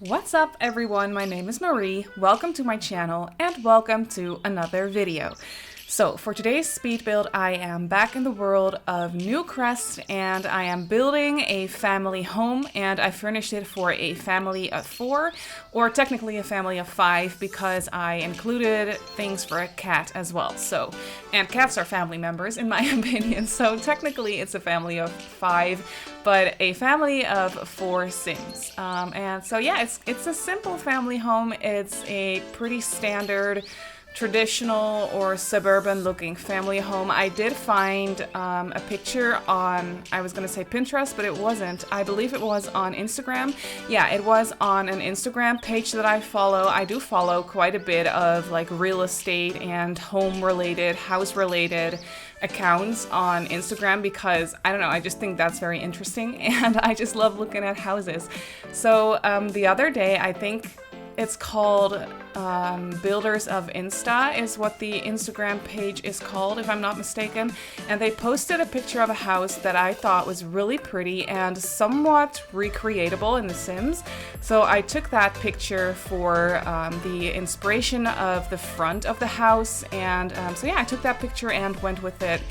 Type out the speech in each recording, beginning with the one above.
What's up everyone, my name is Marie, welcome to my channel and welcome to another video. So for today's speed build I am back in the world of Newcrest and I am building a family home, and I furnished it for a family of 4, or technically a family of 5 because I included things for a cat as well. So, and cats are family members in my opinion, so technically it's a family of 5, but a family of 4 Sims. And so yeah, it's a simple family home. It's a pretty standard traditional or suburban looking family home. I did find a picture on, I was gonna say Pinterest, but it wasn't. I believe it was on Instagram. Yeah, it was on an Instagram page that I follow. I do follow quite a bit of like real estate and home related, house related accounts on Instagram because I don't know, I just think that's very interesting and I just love looking at houses. So the other day, I think it's called Builders of Insta is what the Instagram page is called, if I'm not mistaken. And they posted a picture of a house that I thought was really pretty and somewhat recreatable in The Sims. So I took that picture for the inspiration of the front of the house. And so yeah, I took that picture and went with it.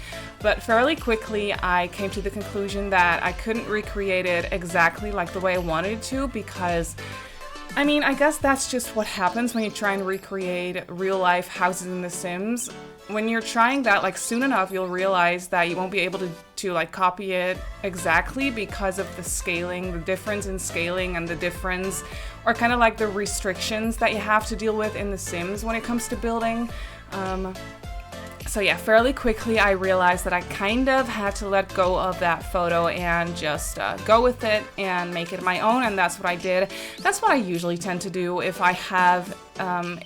But fairly quickly, I came to the conclusion that I couldn't recreate it exactly like the way I wanted it to, because I mean, I guess that's just what happens when you try and recreate real life houses in The Sims. When you're trying that, like soon enough, you'll realize that you won't be able to like copy it exactly because of the scaling, the difference in scaling and the difference, or kind of like the restrictions that you have to deal with in The Sims when it comes to building. So yeah, fairly quickly I realized that I kind of had to let go of that photo and just go with it and make it my own, and that's what I did. That's what I usually tend to do if I have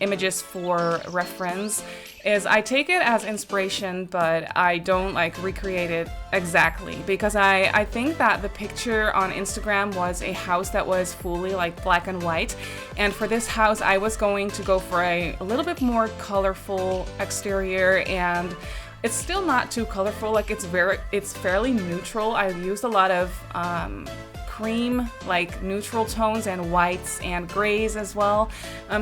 images for reference, is I take it as inspiration, but I don't like recreate it exactly, because I think that the picture on Instagram was a house that was fully like black and white, and for this house I was going to go for a little bit more colorful exterior, and it's still not too colorful, like it's fairly neutral. I've used a lot of cream, like neutral tones, and whites and grays as well.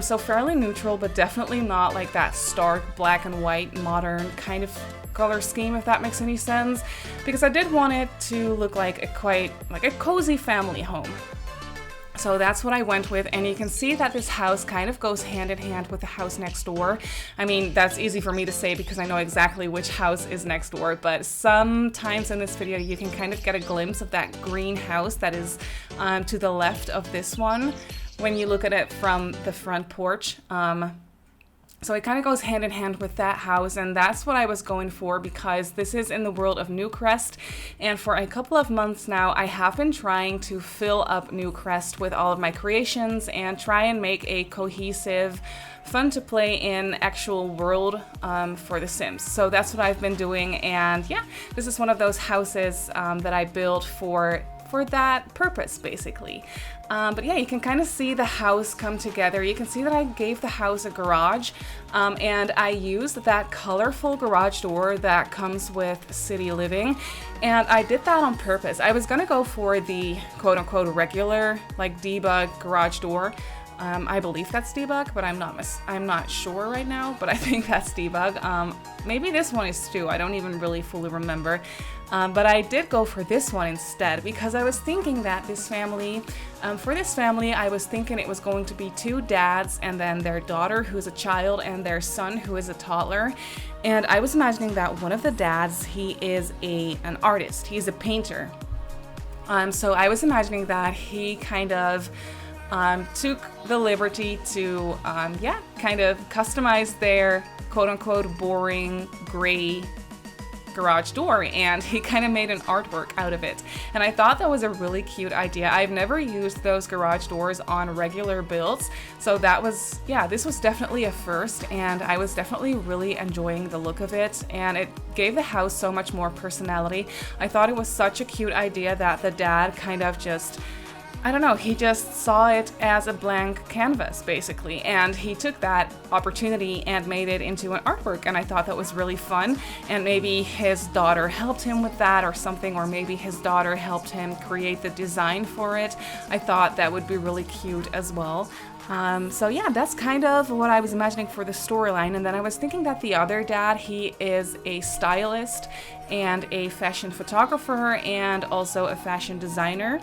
So fairly neutral, but definitely not like that stark black and white modern kind of color scheme, if that makes any sense, because I did want it to look like a cozy family home. So that's what I went with, and you can see that this house kind of goes hand in hand with the house next door. I mean, that's easy for me to say because I know exactly which house is next door, but sometimes in this video you can kind of get a glimpse of that green house that is to the left of this one when you look at it from the front porch. So it kind of goes hand in hand with that house, and that's what I was going for because this is in the world of Newcrest, and for a couple of months now I have been trying to fill up Newcrest with all of my creations and try and make a cohesive, fun to play in actual world for The Sims. So that's what I've been doing, and yeah, this is one of those houses that I built for that purpose, basically. But yeah, you can kind of see the house come together. You can see that I gave the house a garage, and I used that colorful garage door that comes with City Living, and I did that on purpose. I was gonna go for the quote-unquote regular, like debug garage door. I believe that's debug, but I'm not sure right now, but I think that's debug. Maybe this one is too, I don't even really fully remember. But I did go for this one instead because I was thinking that this family, I was thinking it was going to be 2 dads and then their daughter who's a child and their son who is a toddler. And I was imagining that one of the dads, he is an artist, he's a painter. So I was imagining that he kind of took the liberty to, kind of customize their quote-unquote boring gray garage door, and he kind of made an artwork out of it, and I thought that was a really cute idea. I've never used those garage doors on regular builds, so that was, yeah, this was definitely a first, and I was definitely really enjoying the look of it, and it gave the house so much more personality. I thought it was such a cute idea that the dad kind of just I don't know, he just saw it as a blank canvas, basically, and he took that opportunity and made it into an artwork, and I thought that was really fun, and maybe his daughter helped him with that or something, or maybe his daughter helped him create the design for it. I thought that would be really cute as well. So yeah, that's kind of what I was imagining for the storyline, and then I was thinking that the other dad, he is a stylist and a fashion photographer and also a fashion designer.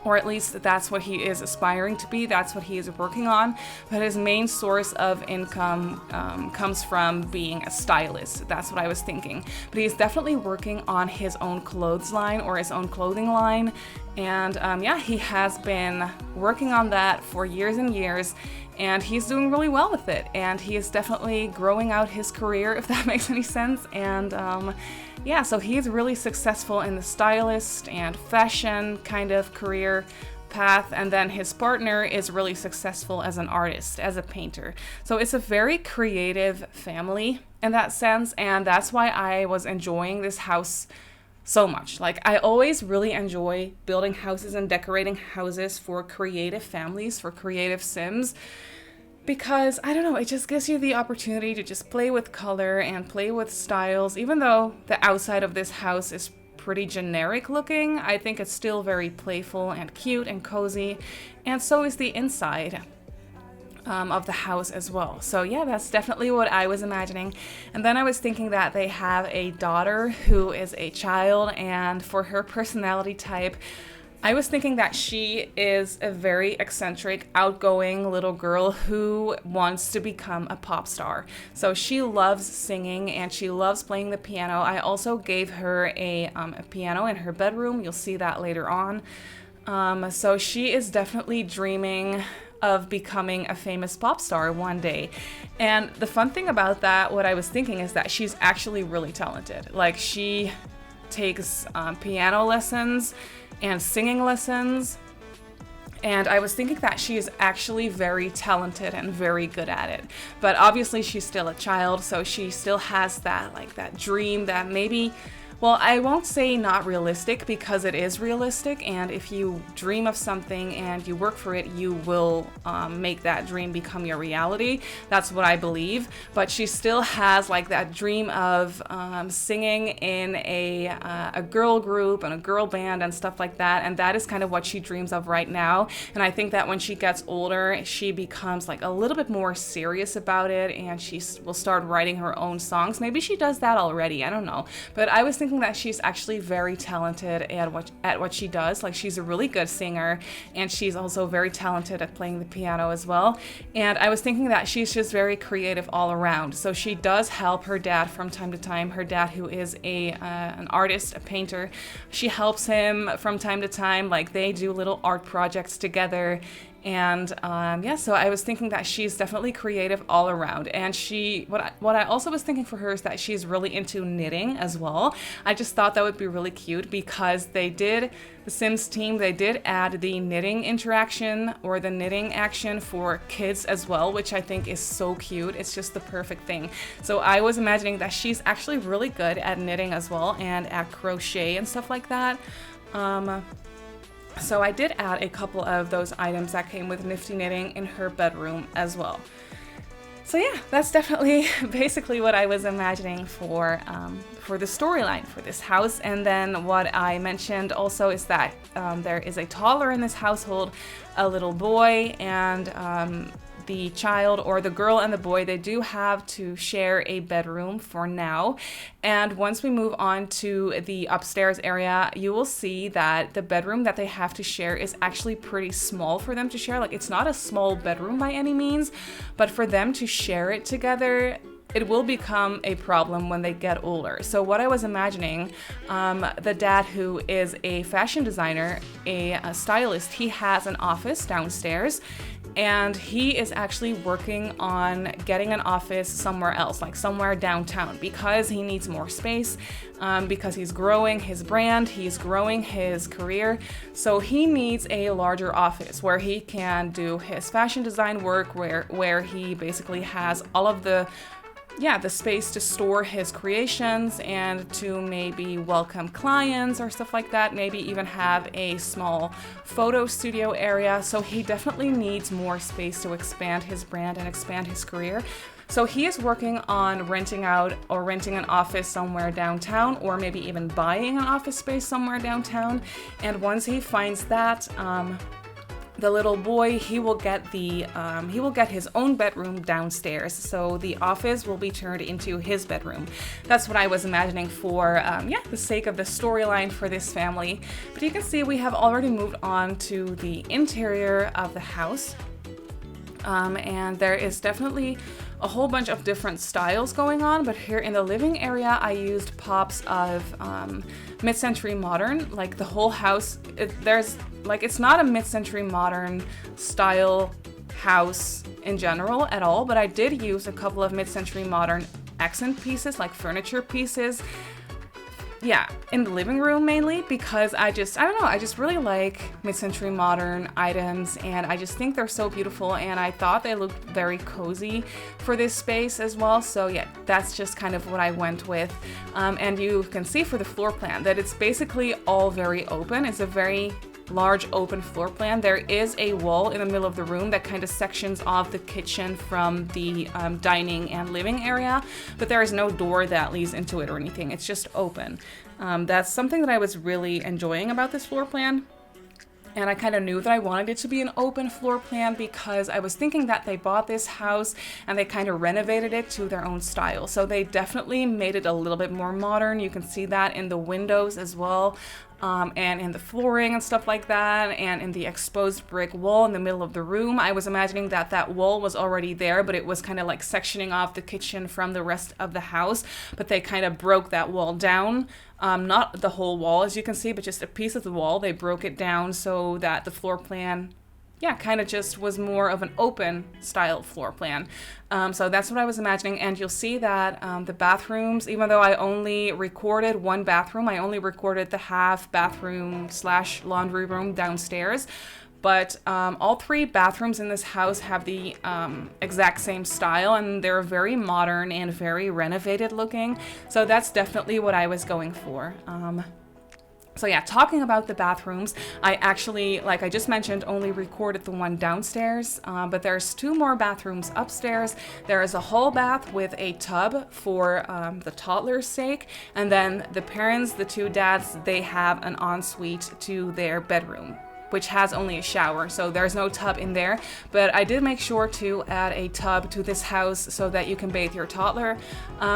Or at least that's what he is aspiring to be, that's what he is working on. But his main source of income comes from being a stylist. That's what I was thinking. But he's definitely working on his own clothes line or his own clothing line. And yeah, he has been working on that for years and years. And he's doing really well with it. And he is definitely growing out his career, if that makes any sense. And yeah, so he's really successful in the stylist and fashion kind of career path, and then his partner is really successful as an artist, as a painter. So it's a very creative family in that sense, and that's why I was enjoying this house so much. Like, I always really enjoy building houses and decorating houses for creative families, for creative Sims. Because, I don't know, it just gives you the opportunity to just play with color and play with styles. Even though the outside of this house is pretty generic looking, I think it's still very playful and cute and cozy. And so is the inside of the house as well. So yeah, that's definitely what I was imagining. And then I was thinking that they have a daughter who is a child, and for her personality type, I was thinking that she is a very eccentric, outgoing little girl who wants to become a pop star. So she loves singing and she loves playing the piano. I also gave her a piano in her bedroom. You'll see that later on. So she is definitely dreaming of becoming a famous pop star one day. And the fun thing about that, what I was thinking, is that she's actually really talented. Like, she takes piano lessons and singing lessons, and I was thinking that she is actually very talented and very good at it. But obviously she's still a child, so she still has that, like, that dream that maybe, well, I won't say not realistic, because it is realistic, and if you dream of something and you work for it, you will make that dream become your reality. That's what I believe. But she still has, like, that dream of singing in a girl group and a girl band and stuff like that, and that is kind of what she dreams of right now. And I think that when she gets older, she becomes, like, a little bit more serious about it, and she will start writing her own songs. Maybe she does that already, I don't know. But I was thinking that she's actually very talented at what she does. Like, she's a really good singer, and she's also very talented at playing the piano as well. And I was thinking that she's just very creative all around. So she does help her dad from time to time. Her dad, who is an artist, a painter, she helps him from time to time. Like, they do little art projects together. And yeah, so I was thinking that she's definitely creative all around. And what I also was thinking for her is that she's really into knitting as well. I just thought that would be really cute, because the Sims team, they did add the knitting interaction or the knitting action for kids as well, which I think is so cute. It's just the perfect thing. So I was imagining that she's actually really good at knitting as well, and at crochet and stuff like that. So I did add a couple of those items that came with Nifty Knitting in her bedroom as well. So yeah, that's definitely basically what I was imagining for the storyline for this house. And then what I mentioned also is that there is a toddler in this household, a little boy, and the child, or the girl and the boy, they do have to share a bedroom for now. And once we move on to the upstairs area, you will see that the bedroom that they have to share is actually pretty small for them to share. Like, it's not a small bedroom by any means, but for them to share it together, it will become a problem when they get older. So what I was imagining, the dad, who is a fashion designer, a stylist, he has an office downstairs, and he is actually working on getting an office somewhere else, like somewhere downtown, because he needs more space, because he's growing his brand, he's growing his career. So he needs a larger office where he can do his fashion design work, where he basically has all of the yeah, the space to store his creations and to maybe welcome clients or stuff like that, maybe even have a small photo studio area. So he definitely needs more space to expand his brand and expand his career. So he is working on renting out or renting an office somewhere downtown, or maybe even buying an office space somewhere downtown. And once he finds that, the little boy, he will get his own bedroom downstairs. So the office will be turned into his bedroom. That's what I was imagining for, the sake of the storyline for this family. But you can see we have already moved on to the interior of the house. And there is definitely a whole bunch of different styles going on, but here in the living area I used pops of mid-century modern. Like the whole house, it's not a mid-century modern style house in general at all, but I did use a couple of mid-century modern accent pieces, like furniture pieces, in the living room mainly, because I just really like mid-century modern items, and I just think they're so beautiful, and I thought they looked very cozy for this space as well. So yeah, that's just kind of what I went with. And you can see for the floor plan that it's basically all very open. It's a very large open floor plan. There is a wall in the middle of the room that kind of sections off the kitchen from the dining and living area, but there is no door that leads into it or anything. It's just open. That's something that I was really enjoying about this floor plan. And I kind of knew that I wanted it to be an open floor plan because I was thinking that they bought this house and they kind of renovated it to their own style. So they definitely made it a little bit more modern. You can see that in the windows as well. And in the flooring and stuff like that, and in the exposed brick wall in the middle of the room. I was imagining that that wall was already there, but it was kind of like sectioning off the kitchen from the rest of the house, but they kind of broke that wall down. Not the whole wall, as you can see, but just a piece of the wall. They broke it down so that the floor plan kind of just was more of an open style floor plan. So that's what I was imagining. And you'll see that the bathrooms, even though I only recorded one bathroom, I only recorded the half bathroom / laundry room downstairs. But all 3 bathrooms in this house have the exact same style, and they're very modern and very renovated looking. So that's definitely what I was going for. So yeah, talking about the bathrooms, I actually, like I just mentioned, only recorded the one downstairs, but there's 2 more bathrooms upstairs. There is a whole bath with a tub for the toddler's sake, and then the parents, the 2 dads, they have an ensuite to their bedroom, which has only a shower, so there's no tub in there. But I did make sure to add a tub to this house so that you can bathe your toddler,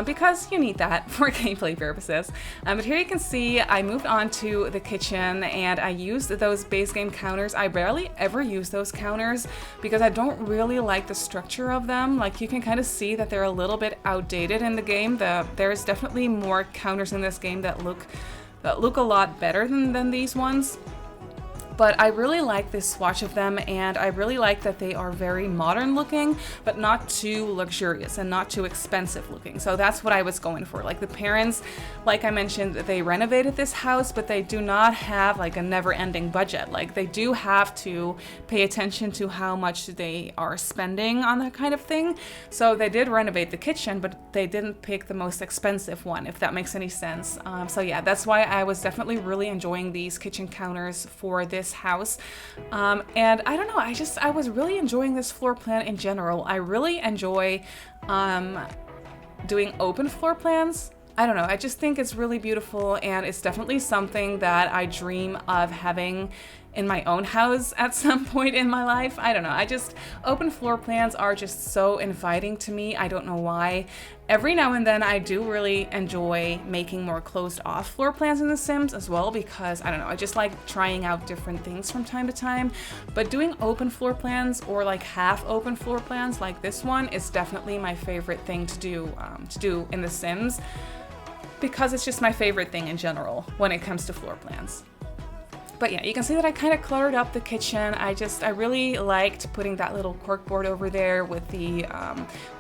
because you need that for gameplay purposes. But here you can see I moved on to the kitchen and I used those base game counters. I barely ever use those counters because I don't really like the structure of them. Like, you can kind of see that they're a little bit outdated in the game. There's definitely more counters in this game that look a lot better than these ones. But I really like this swatch of them, and I really like that they are very modern looking, but not too luxurious and not too expensive looking. So that's what I was going for. Like, the parents, like I mentioned, they renovated this house, but they do not have like a never-ending budget. Like, they do have to pay attention to how much they are spending on that kind of thing. So they did renovate the kitchen, but they didn't pick the most expensive one, if that makes any sense. So yeah, that's why I was definitely really enjoying these kitchen counters for this house. And I don't know, I was really enjoying this floor plan in general. I really enjoy doing open floor plans. I don't know, I just think it's really beautiful, and it's definitely something that I dream of having in my own house at some point in my life. I don't know, open floor plans are just so inviting to me. I don't know why. Every now and then I do really enjoy making more closed off floor plans in The Sims as well, because I don't know, I just like trying out different things from time to time. But doing open floor plans, or like half open floor plans like this one, is definitely my favorite thing to do in The Sims, because it's just my favorite thing in general when it comes to floor plans. But yeah, you can see that I kind of cluttered up the kitchen. I really liked putting that little corkboard over there with the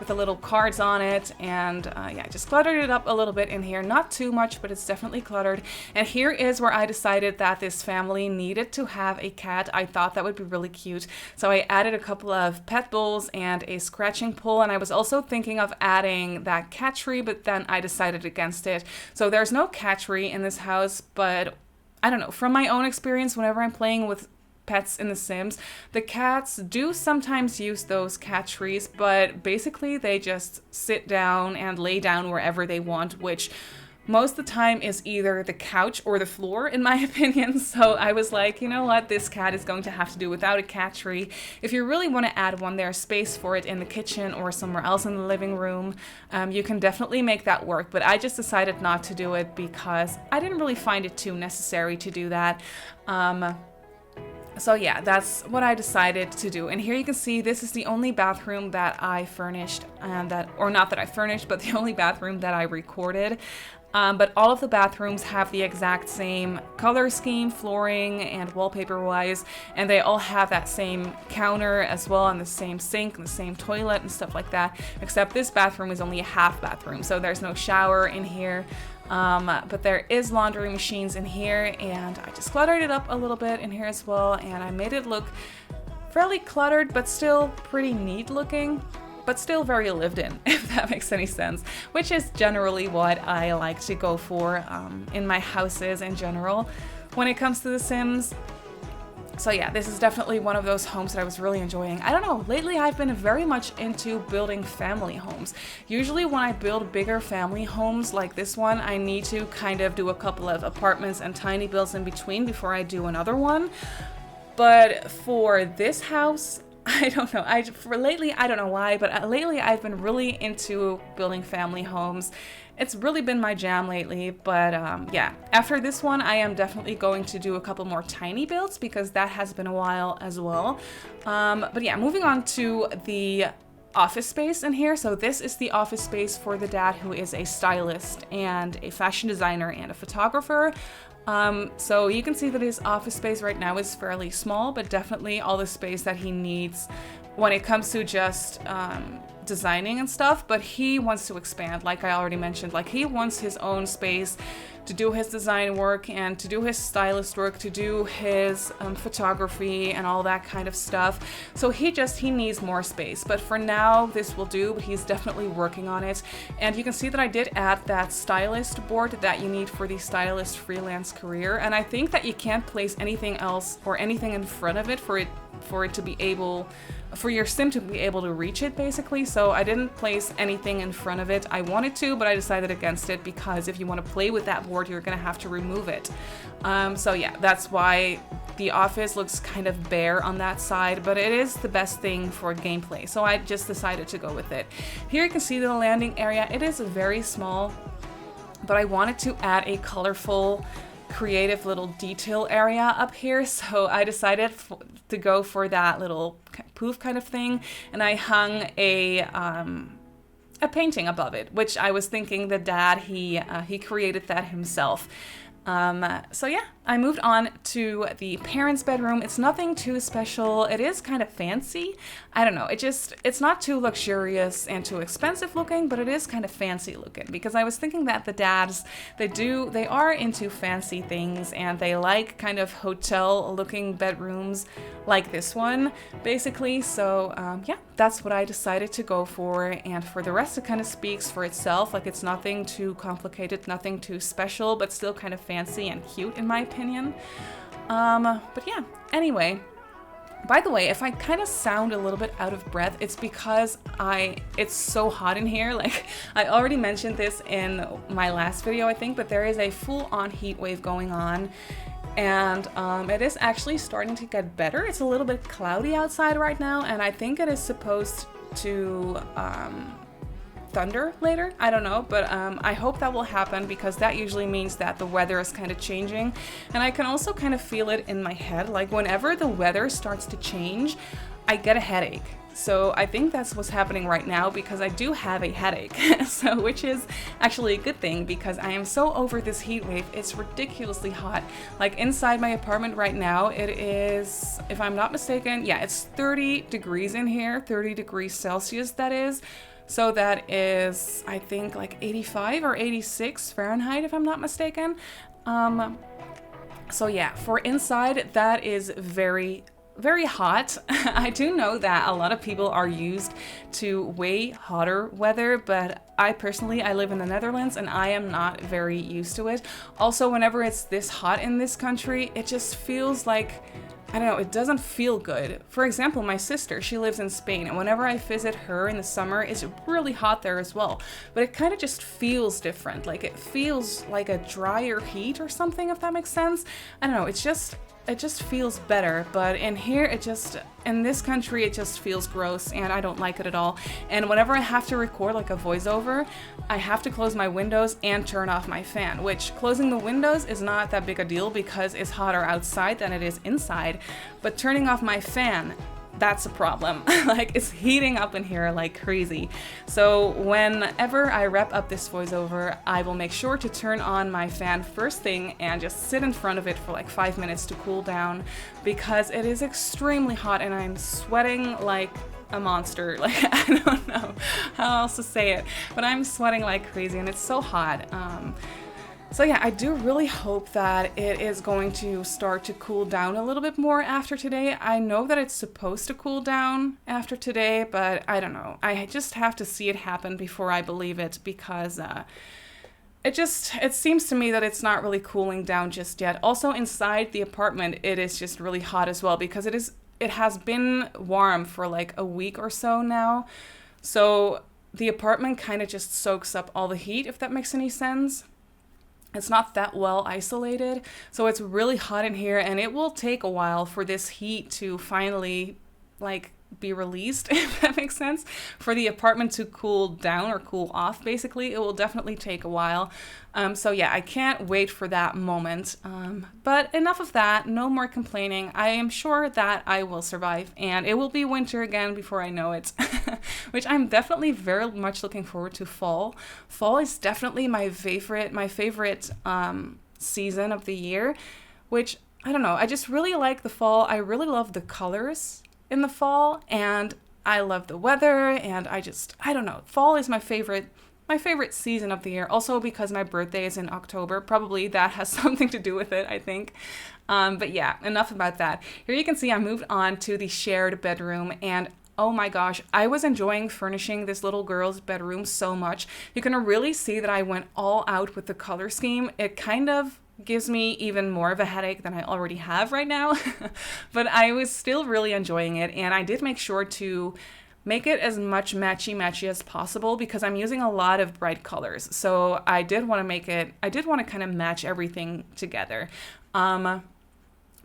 little cards on it, and yeah, I just cluttered it up a little bit in here. Not too much, but it's definitely cluttered. And here is where I decided that this family needed to have a cat. I thought that would be really cute, so I added a couple of pet bowls and a scratching pool, and I was also thinking of adding that cat tree, but then I decided against it. So there's no cat tree in this house, but I don't know, from my own experience, whenever I'm playing with pets in The Sims, the cats do sometimes use those cat trees, but basically they just sit down and lay down wherever they want, which most of the time is either the couch or the floor, in my opinion. So I was like, you know what, this cat is going to have to do without a cat tree. If you really want to add one, there's space for it in the kitchen or somewhere else in the living room. You can definitely make that work, but I just decided not to do it because I didn't really find it too necessary to do that. So yeah, that's what I decided to do. And here you can see this is the only bathroom that I furnished, and not that I furnished, but the only bathroom that I recorded. But all of the bathrooms have the exact same color scheme, flooring and wallpaper wise, and they all have that same counter as well, and the same sink and the same toilet and stuff like that, except this bathroom is only a half bathroom, so there's no shower in here. But there is laundry machines in here, and I just cluttered it up a little bit in here as well, and I made it look fairly cluttered but still pretty neat looking, but still very lived in, if that makes any sense, which is generally what I like to go for in my houses in general when it comes to The Sims. So yeah, this is definitely one of those homes that I was really enjoying. I don't know, lately I've been very much into building family homes. Usually when I build bigger family homes like this one, I need to kind of do a couple of apartments and tiny builds in between before I do another one. But for this house, I don't know. Lately, I don't know why, but lately I've been really into building family homes. It's really been my jam lately, but yeah, after this one, I am definitely going to do a couple more tiny builds because that has been a while as well. But yeah, moving on to the office space in here. So this is the office space for the dad, who is a stylist and a fashion designer and a photographer. So you can see that his office space right now is fairly small, but definitely all the space that he needs when it comes to just designing and stuff. But he wants to expand, like I already mentioned. Like, he wants his own space to do his design work and to do his stylist work, to do his photography and all that kind of stuff. So he needs more space, but for now this will do, but he's definitely working on it. And you can see that I did add that stylist board that you need for the stylist freelance career, and I think that you can't place anything else or anything in front of it for it to be able, for your sim to be able to reach it, basically. So I didn't place anything in front of it. I wanted to, but I decided against it because if you want to play with that board, you're gonna have to remove it. So yeah, that's why the office looks kind of bare on that side, but it is the best thing for gameplay, so I just decided to go with it. Here you can see the landing area. It is very small, but I wanted to add a colorful, creative little detail area up here, so I decided to go for that little poof kind of thing, and I hung a painting above it, which I was thinking the dad, he created that himself. So yeah, I moved on to the parents' bedroom. It's nothing too special. It is kind of fancy. I don't know, it's not too luxurious and too expensive looking, but it is kind of fancy looking, because I was thinking that the dads, they are into fancy things, and they like kind of hotel looking bedrooms like this one, basically. So yeah, that's what I decided to go for, and for the rest it kind of speaks for itself. Like, it's nothing too complicated, nothing too special, but still kind of fancy and cute in my opinion. But yeah, anyway, by the way, if I kind of sound a little bit out of breath, it's because it's so hot in here. Like, I already mentioned this in my last video, I think, but there is a full-on heat wave going on, and it is actually starting to get better. It's a little bit cloudy outside right now, and I think it is supposed to thunder later. I don't know, but I hope that will happen, because that usually means that the weather is kind of changing. And I can also kind of feel it in my head. Like, whenever the weather starts to change, I get a headache. So I think that's what's happening right now because I do have a headache. So which is actually a good thing because I am so over this heat wave. It's ridiculously hot. Like inside my apartment right now, it is, if I'm not mistaken, yeah, it's 30 degrees in here, 30 degrees Celsius that is. So that is, I think, like 85 or 86 Fahrenheit if I'm not mistaken. So yeah, for inside, that is very hot. I do know that a lot of people are used to way hotter weather, but I personally, I live in the Netherlands and I am not very used to it. Also, whenever it's this hot in this country, it just feels like, I don't know, it doesn't feel good. For example, my sister, she lives in Spain, and whenever I visit her in the summer, it's really hot there as well. But it kind of just feels different. Like it feels like a drier heat or something, if that makes sense. I don't know, it just feels better, but in here in this country it just feels gross and I don't like it at all. And whenever I have to record like a voiceover, I have to close my windows and turn off my fan, which closing the windows is not that big a deal because it's hotter outside than it is inside, but turning off my fan, that's a problem. Like it's heating up in here like crazy. So whenever I wrap up this voiceover, I will make sure to turn on my fan first thing and just sit in front of it for like 5 minutes to cool down because it is extremely hot and I'm sweating like a monster. Like I don't know how else to say it, but I'm sweating like crazy and it's so hot. So yeah, I do really hope that it is going to start to cool down a little bit more after today. I know that it's supposed to cool down after today, but I don't know. I just have to see it happen before I believe it because it seems to me that it's not really cooling down just yet. Also inside the apartment, it is just really hot as well because it has been warm for like a week or so now. So the apartment kind of just soaks up all the heat, if that makes any sense. It's not that well isolated, so it's really hot in here and it will take a while for this heat to finally like be released, if that makes sense, for the apartment to cool down or cool off. Basically, it will definitely take a while. So yeah, I can't wait for that moment. But enough of that, no more complaining. I am sure that I will survive and it will be winter again before I know it, which I'm definitely very much looking forward to fall. Fall is definitely my favorite season of the year, which I don't know. I just really like the fall. I really love the colors in the fall and I love the weather and I don't know. Fall is my favorite season of the year. Also because my birthday is in October. Probably that has something to do with it, I think. But yeah, enough about that. Here you can see I moved on to the shared bedroom and oh my gosh, I was enjoying furnishing this little girl's bedroom so much. You can really see that I went all out with the color scheme. It kind of gives me even more of a headache than I already have right now. But I was still really enjoying it and I did make sure to make it as much matchy as possible because I'm using a lot of bright colors. So I did want to kind of match everything together.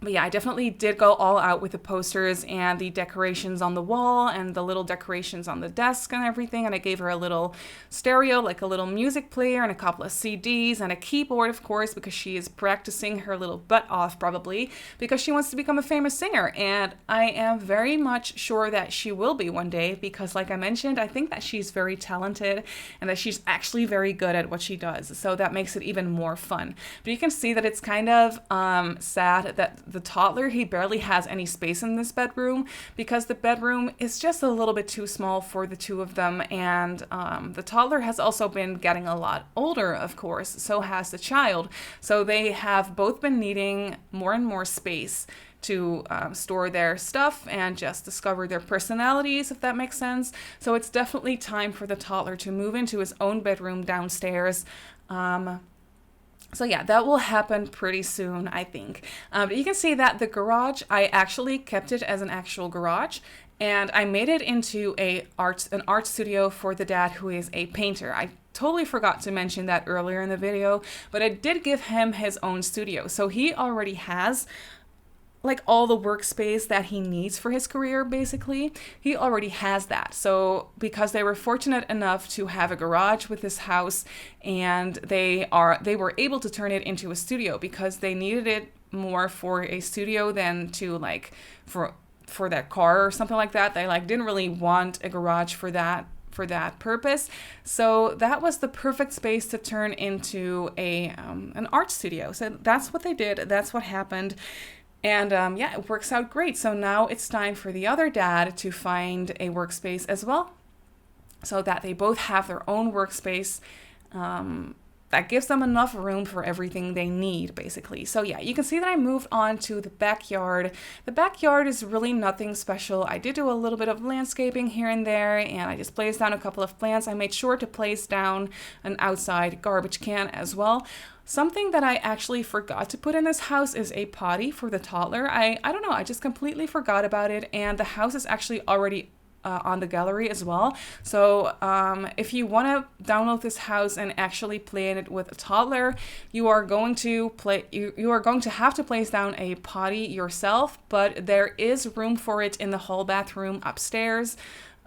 But yeah, I definitely did go all out with the posters and the decorations on the wall and the little decorations on the desk and everything. And I gave her a little stereo, like a little music player and a couple of CDs and a keyboard, of course, because she is practicing her little butt off probably because she wants to become a famous singer. And I am very much sure that she will be one day because like I mentioned, I think that she's very talented and that she's actually very good at what she does. So that makes it even more fun. But you can see that it's kind of sad that the toddler, he barely has any space in this bedroom because the bedroom is just a little bit too small for the two of them. And the toddler has also been getting a lot older, of course, so has the child. So they have both been needing more and more space to store their stuff and just discover their personalities, if that makes sense. So it's definitely time for the toddler to move into his own bedroom downstairs. So yeah, that will happen pretty soon, I think. But you can see that the garage, I actually kept it as an actual garage, and I made it into an art studio for the dad who is a painter. I totally forgot to mention that earlier in the video, but I did give him his own studio. So he already has like all the workspace that he needs for his career, basically. He already has that. So because they were fortunate enough to have a garage with this house and they were able to turn it into a studio because they needed it more for a studio than to for their car or something like that. They like didn't really want a garage for that purpose. So that was the perfect space to turn into an art studio. So that's what they did. That's what happened. And yeah, it works out great. So now it's time for the other dad to find a workspace as well, so that they both have their own workspace. That gives them enough room for everything they need, basically. So yeah, you can see that I moved on to the backyard. The backyard is really nothing special. I did do a little bit of landscaping here and there, and I just placed down a couple of plants. I made sure to place down an outside garbage can as well. Something that I actually forgot to put in this house is a potty for the toddler. I don't know, I just completely forgot about it, and the house is actually already on the gallery as well. So if you want to download this house and actually play in it with a toddler, you are going to have to place down a potty yourself, but there is room for it in the hall bathroom upstairs.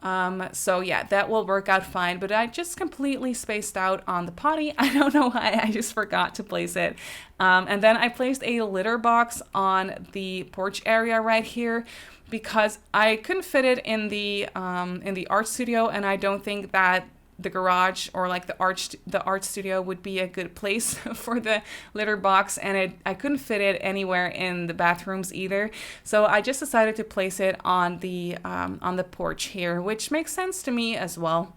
So yeah, that will work out fine, but I just completely spaced out on the potty. I don't know why, I just forgot to place it. And then I placed a litter box on the porch area right here because I couldn't fit it in the art studio, and I don't think that the garage or like the art studio would be a good place for the litter box, and I couldn't fit it anywhere in the bathrooms either. So I just decided to place it on the porch here, which makes sense to me as well.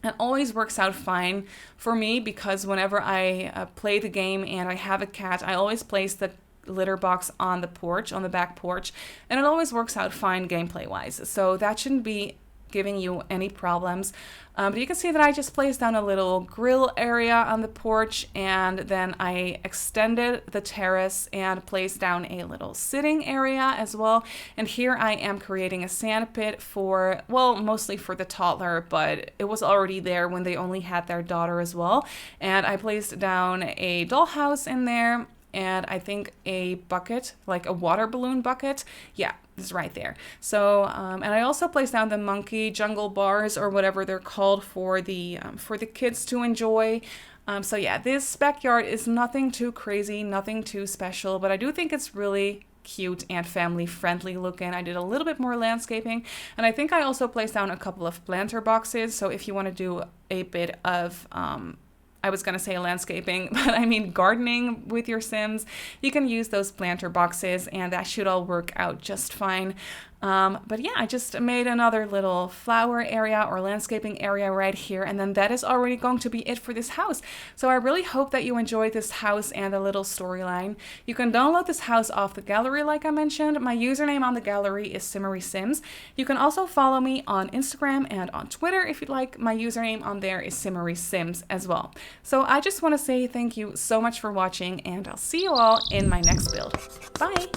It always works out fine for me because whenever I play the game and I have a cat, I always place the litter box on the porch, on the back porch, and it always works out fine gameplay wise. So that shouldn't be giving you any problems. But you can see that I just placed down a little grill area on the porch, and then I extended the terrace and placed down a little sitting area as well. And here I am creating a sand pit for, well, mostly for the toddler, but it was already there when they only had their daughter as well. And I placed down a dollhouse in there, and I think a bucket, like a water balloon bucket. Yeah, it's right there. So, and I also placed down the monkey jungle bars or whatever they're called for the kids to enjoy. So yeah, this backyard is nothing too crazy, nothing too special, but I do think it's really cute and family friendly looking. I did a little bit more landscaping, and I think I also placed down a couple of planter boxes. So if you want to do a bit of I was going to say landscaping, but I mean gardening with your Sims, you can use those planter boxes, and that should all work out just fine. But yeah, I just made another little flower area or landscaping area right here, and then that is already going to be it for this house. So I really hope that you enjoyed this house and the little storyline. You can download this house off the gallery like I mentioned. My username on the gallery is Simmarysims. You can also follow me on Instagram and on Twitter if you'd like. My username on there is Simmarysims as well. So I just want to say thank you so much for watching, and I'll see you all in my next build. Bye!